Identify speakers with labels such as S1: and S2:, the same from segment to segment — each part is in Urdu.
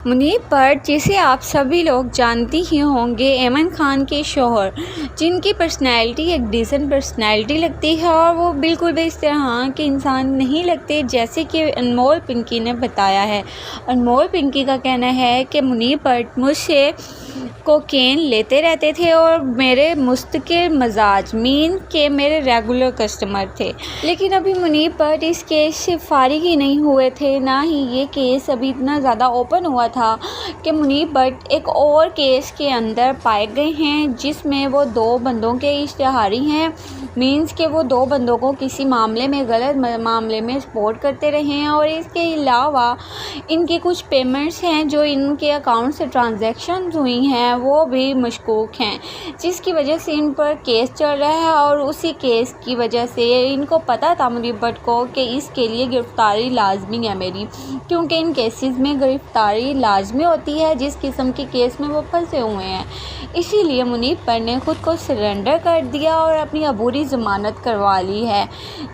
S1: منیب بٹ، جسے آپ سبھی لوگ جانتی ہی ہوں گے، ایمن خان کے شوہر، جن کی پرسنالٹی ایک ڈیسنٹ پرسنالٹی لگتی ہے اور وہ بالکل بھی اس طرح کے انسان نہیں لگتے جیسے کہ انمول پنکی نے بتایا ہے۔ انمول پنکی کا کہنا ہے کہ منیب بٹ مجھ سے کوکین لیتے رہتے تھے اور میرے مستقل مزاج مین کے میرے ریگولر کسٹمر تھے، لیکن ابھی منیب بٹ اس کیس سے فارغ ہی نہیں ہوئے تھے، نہ ہی یہ کیس ابھی اتنا زیادہ اوپن ہوا تھا کہ منیب بٹ ایک اور کیس کے اندر پائے گئے ہیں جس میں وہ 2 بندوں کے اشتہاری ہیں، مینس کہ وہ 2 بندوں کو کسی معاملے میں غلط معاملے میں سپورٹ کرتے رہے ہیں، اور اس کے علاوہ ان کی کچھ پیمنٹس ہیں جو ان کے اکاؤنٹ سے ٹرانزیکشنز ہوئی ہیں وہ بھی مشکوک ہیں، جس کی وجہ سے ان پر کیس چل رہا ہے، اور اسی کیس کی وجہ سے ان کو پتہ تھا منیب بٹ کو کہ اس کے لیے گرفتاری لازمی ہے میری، کیونکہ ان کیسز میں گرفتاری لازمی ہوتی ہے جس قسم کے کیس میں وہ پھنسے ہوئے ہیں۔ اسی لیے منیب بٹ نے خود کو سرنڈر کر دیا اور اپنی عبوری ضمانت کروا لی ہے،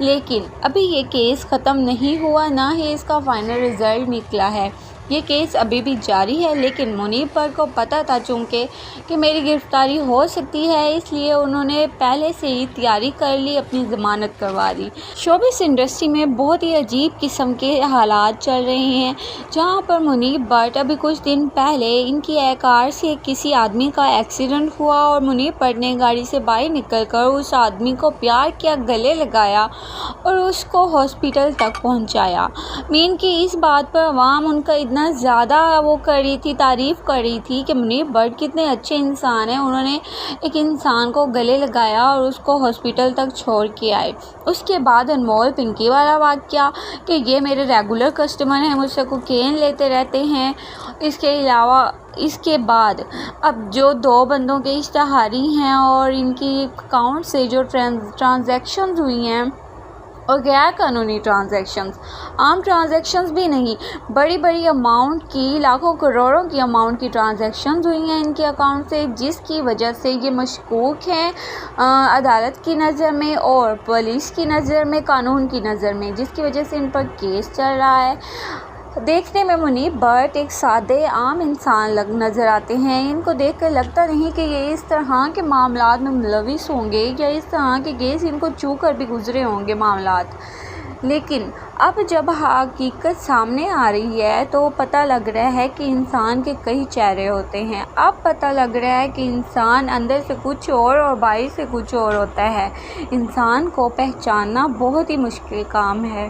S1: لیکن ابھی یہ کیس ختم نہیں ہوا، نہ ہی اس کا فائنل رزلٹ نکلا ہے۔ یہ کیس ابھی بھی جاری ہے، لیکن منیب بٹ کو پتہ تھا چونکہ کہ میری گرفتاری ہو سکتی ہے، اس لیے انہوں نے پہلے سے ہی تیاری کر لی، اپنی ضمانت کروا لی۔ شوبز انڈسٹری میں بہت ہی عجیب قسم کے حالات چل رہے ہیں، جہاں پر منیب بٹ ابھی کچھ دن پہلے ان کی کار سے کسی آدمی کا ایکسیڈنٹ ہوا اور منیب بٹ نے گاڑی سے باہر نکل کر اس آدمی کو پیار کیا، گلے لگایا اور اس کو ہاسپٹل تک پہنچایا۔ مین کی اس بات پر عوام ان کا اتنا زیادہ وہ کر رہی تھی، تعریف کر رہی تھی کہ منیب بٹ کتنے اچھے انسان ہیں، انہوں نے ایک انسان کو گلے لگایا اور اس کو ہاسپٹل تک چھوڑ کے آئے۔ اس کے بعد انمول پنکی والا واقعہ کہ یہ میرے ریگولر کسٹمر ہیں، مجھ سے کوکین لیتے رہتے ہیں۔ اس کے علاوہ اس کے بعد اب جو 2 بندوں کے اشتہاری ہیں اور ان کی اکاؤنٹ سے جو ٹرانزیکشنز ہوئی ہیں اور غیر قانونی ٹرانزیکشنز، عام ٹرانزیکشنز بھی نہیں، بڑی بڑی اماؤنٹ کی، لاکھوں کروڑوں کی اماؤنٹ کی ٹرانزیکشنز ہوئی ہیں ان کے اکاؤنٹ سے، جس کی وجہ سے یہ مشکوک ہیں عدالت کی نظر میں اور پولیس کی نظر میں، قانون کی نظر میں، جس کی وجہ سے ان پر کیس چل رہا ہے۔ دیکھنے میں منیب بٹ ایک سادے عام انسان نظر آتے ہیں، ان کو دیکھ کر لگتا نہیں کہ یہ اس طرح کے معاملات میں ملوث ہوں گے یا اس طرح کے کیس ان کو چھو کر بھی گزرے ہوں گے معاملات، لیکن اب جب حقیقت سامنے آ رہی ہے تو پتہ لگ رہا ہے کہ انسان کے کئی چہرے ہوتے ہیں۔ اب پتہ لگ رہا ہے کہ انسان اندر سے کچھ اور باہر سے کچھ اور ہوتا ہے۔ انسان کو پہچاننا بہت ہی مشکل کام ہے۔